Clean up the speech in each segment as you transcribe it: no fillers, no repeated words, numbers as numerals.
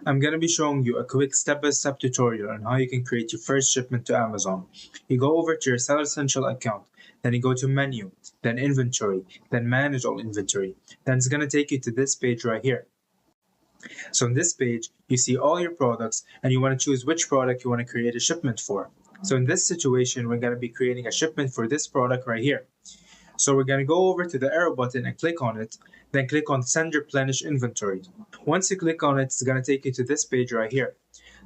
I'm going to be showing you a quick step-by-step tutorial on how you can create your first shipment to Amazon. You go over to your Seller Central account, then you go to Menu, then Inventory, then Manage All Inventory. Then it's going to take you to this page right here. So in this page, you see all your products and you want to choose which product you want to create a shipment for. So in this situation, we're going to be creating a shipment for this product right here. So we're going to go over to the arrow button and click on it, then click on Send Replenish Inventory. Once you click on it, it's going to take you to this page right here.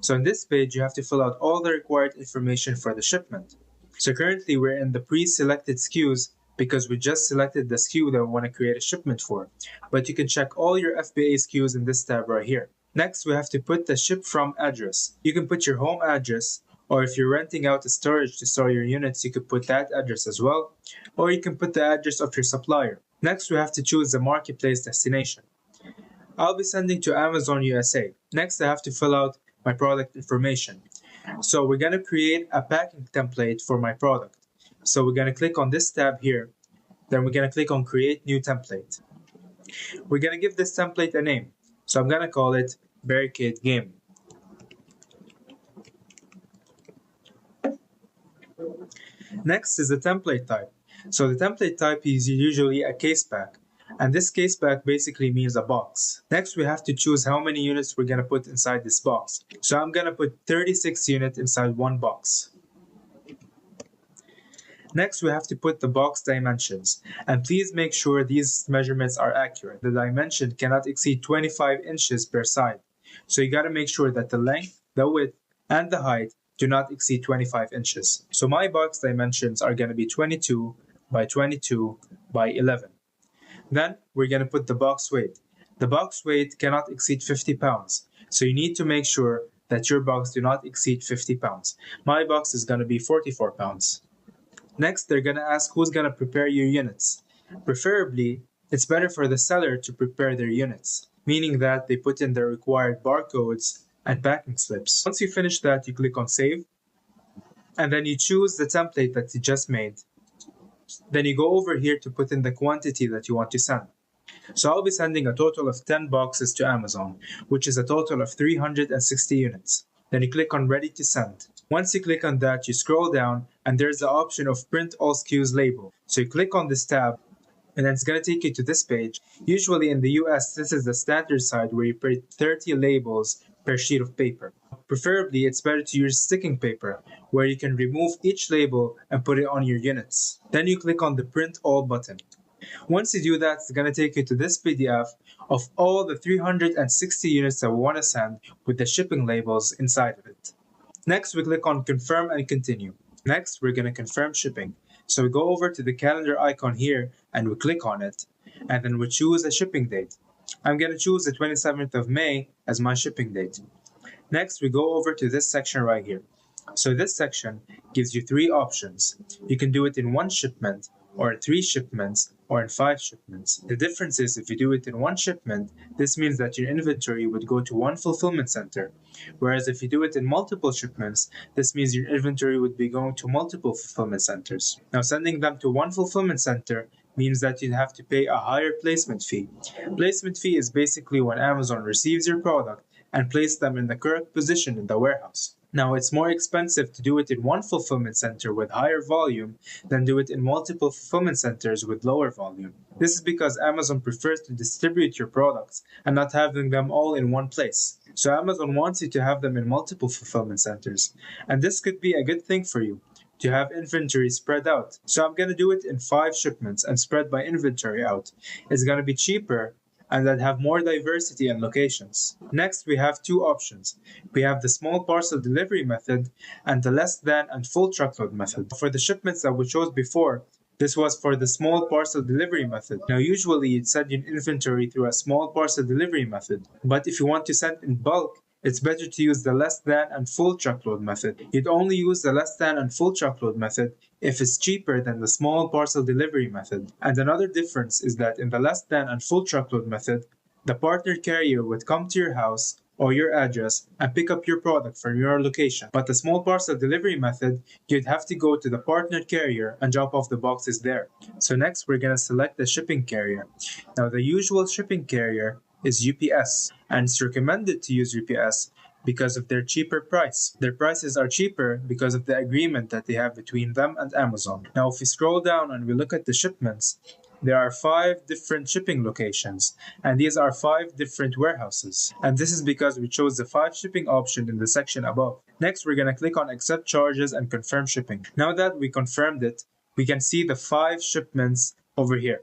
So in this page, you have to fill out all the required information for the shipment. So currently we're in the pre-selected SKUs because we just selected the SKU that we want to create a shipment for. But you can check all your FBA SKUs in this tab right here. Next, we have to put the ship from address. You can put your home address, or if you're renting out a storage to store your units, you could put that address as well, or you can put the address of your supplier. Next, we have to choose the marketplace destination. I'll be sending to Amazon USA. Next, I have to fill out my product information. So we're going to create a packing template for my product. So we're going to click on this tab here, then we're going to click on Create New Template. We're going to give this template a name. So I'm going to call it Barricade Game. Next is the template type. So the template type is usually a case pack, and this case pack basically means a box. Next, we have to choose how many units we're going to put inside this box. So I'm going to put 36 units inside one box. Next, we have to put the box dimensions, and please make sure these measurements are accurate. The dimension cannot exceed 25 inches per side. So you got to make sure that the length, the width, and the height do not exceed 25 inches. So my box dimensions are going to be 22 by 22 by 11. Then we're going to put the box weight. The box weight cannot exceed 50 pounds. So you need to make sure that your box do not exceed 50 pounds. My box is going to be 44 pounds. Next, they're going to ask who's going to prepare your units. Preferably, it's better for the seller to prepare their units, meaning that they put in the required barcodes and packing slips. Once you finish that, you click on Save, and then you choose the template that you just made. Then you go over here to put in the quantity that you want to send. So I'll be sending a total of 10 boxes to Amazon, which is a total of 360 units. Then you click on Ready to Send. Once you click on that, you scroll down, and there's the option of Print All SKUs label. So you click on this tab, and then it's going to take you to this page. Usually in the US, this is the standard side where you print 30 labels per sheet of paper. Preferably, it's better to use sticking paper, where you can remove each label and put it on your units. Then you click on the Print All button. Once you do that, it's going to take you to this PDF of all the 360 units that we want to send with the shipping labels inside of it. Next, we click on Confirm and Continue. Next, we're going to confirm shipping. So we go over to the calendar icon here and we click on it, and then we choose a shipping date. I'm going to choose the 27th of May as my shipping date. Next, we go over to this section right here. So this section gives you 3 options. You can do it in 1 shipment, or 3 shipments, or in 5 shipments. The difference is if you do it in 1 shipment, this means that your inventory would go to 1 fulfillment center. Whereas if you do it in multiple shipments, this means your inventory would be going to multiple fulfillment centers. Now, sending them to 1 fulfillment center means that you have to pay a higher placement fee. Placement fee is basically when Amazon receives your product and places them in the correct position in the warehouse. Now, it's more expensive to do it in 1 fulfillment center with higher volume than do it in multiple fulfillment centers with lower volume. This is because Amazon prefers to distribute your products and not having them all in one place. So Amazon wants you to have them in multiple fulfillment centers. And this could be a good thing for you, to have inventory spread out. So I'm going to do it in 5 shipments and spread my inventory out. It's going to be cheaper and that have more diversity and locations. Next, we have 2 options. We have the small parcel delivery method and the less than and full truckload method. For the shipments that we chose before, this was for the small parcel delivery method. Now, usually you'd send your inventory through a small parcel delivery method, but if you want to send in bulk, it's better to use the less than and full truckload method. You'd only use the less than and full truckload method if it's cheaper than the small parcel delivery method. And another difference is that in the less than and full truckload method, the partner carrier would come to your house or your address and pick up your product from your location. But the small parcel delivery method, you'd have to go to the partner carrier and drop off the boxes there. So next, we're going to select the shipping carrier. Now, the usual shipping carrier is UPS, and it's recommended to use UPS because of their cheaper price. Their prices are cheaper because of the agreement that they have between them and Amazon. Now, if we scroll down and we look at the shipments, there are 5 different shipping locations, and these are 5 different warehouses. And this is because we chose the 5 shipping option in the section above. Next, we're going to click on Accept Charges and Confirm Shipping. Now that we confirmed it, we can see the 5 shipments over here.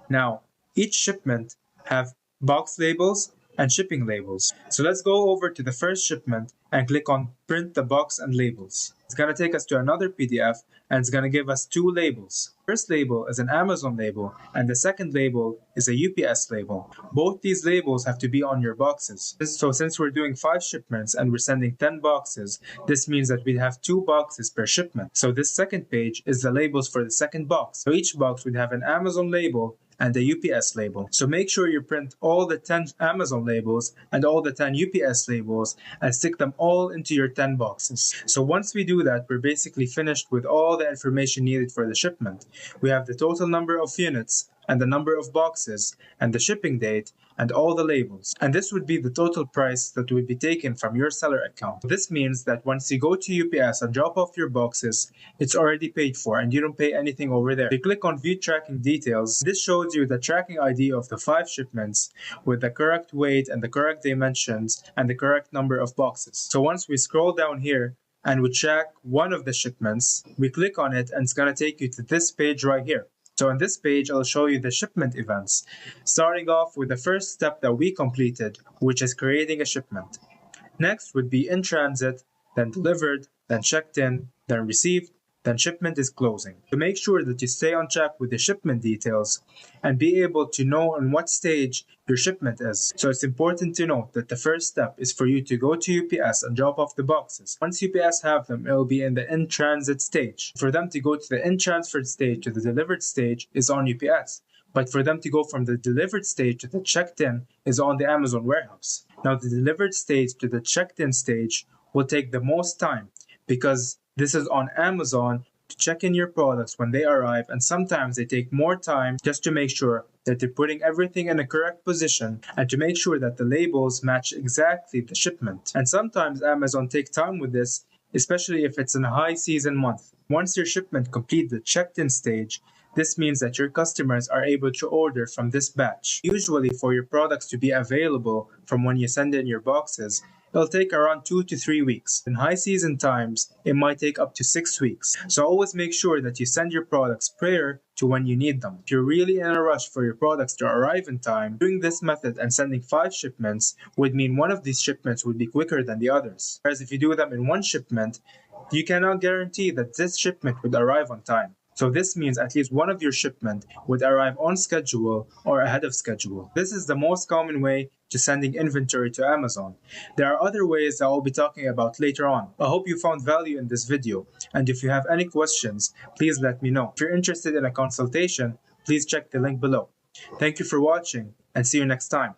Now, each shipment have box labels and shipping labels. So let's go over to the first shipment and click on Print the Box and Labels. It's going to take us to another PDF, and it's going to give us 2 labels. First label is an Amazon label, and the second label is a UPS label. Both these labels have to be on your boxes. So since we're doing 5 shipments and we're sending 10 boxes, this means that we have 2 boxes per shipment. So this second page is the labels for the second box. So each box would have an Amazon label and a UPS label. So make sure you print all the 10 Amazon labels and all the 10 UPS labels and stick them all into your 10 boxes. So once we do that, we're basically finished with all the information needed for the shipment. We have the total number of units and the number of boxes and the shipping date and all the labels. And this would be the total price that would be taken from your seller account. This means that once you go to UPS and drop off your boxes, it's already paid for and you don't pay anything over there. If you click on View Tracking Details, this shows you the tracking ID of the 5 shipments with the correct weight and the correct dimensions and the correct number of boxes. So once we scroll down here and we track one of the shipments, we click on it and it's going to take you to this page right here. So on this page, I'll show you the shipment events, starting off with the first step that we completed, which is creating a shipment. Next would be in transit, then delivered, then checked in, then received, then shipment is closing. To make sure that you stay on track with the shipment details and be able to know on what stage your shipment is. So it's important to note that the first step is for you to go to UPS and drop off the boxes. Once UPS have them, it will be in the in-transit stage. For them to go to the in-transferred stage to the delivered stage is on UPS. But for them to go from the delivered stage to the checked-in is on the Amazon warehouse. Now the delivered stage to the checked-in stage will take the most time because this is on Amazon to check in your products when they arrive, and sometimes they take more time just to make sure that they're putting everything in a correct position and to make sure that the labels match exactly the shipment. And sometimes Amazon take time with this, especially if it's in a high season month. Once your shipment completes the checked-in stage, this means that your customers are able to order from this batch. Usually for your products to be available from when you send in your boxes, it'll take around 2 to 3 weeks. In high season times, it might take up to 6 weeks. So always make sure that you send your products prior to when you need them. If you're really in a rush for your products to arrive in time, doing this method and sending 5 shipments would mean one of these shipments would be quicker than the others. Whereas if you do them in one shipment, you cannot guarantee that this shipment would arrive on time. So this means at least one of your shipment would arrive on schedule or ahead of schedule. This is the most common way to sending inventory to Amazon. There are other ways that I'll be talking about later on. I hope you found value in this video, and if you have any questions, please let me know. If you're interested in a consultation, please check the link below. Thank you for watching, and see you next time.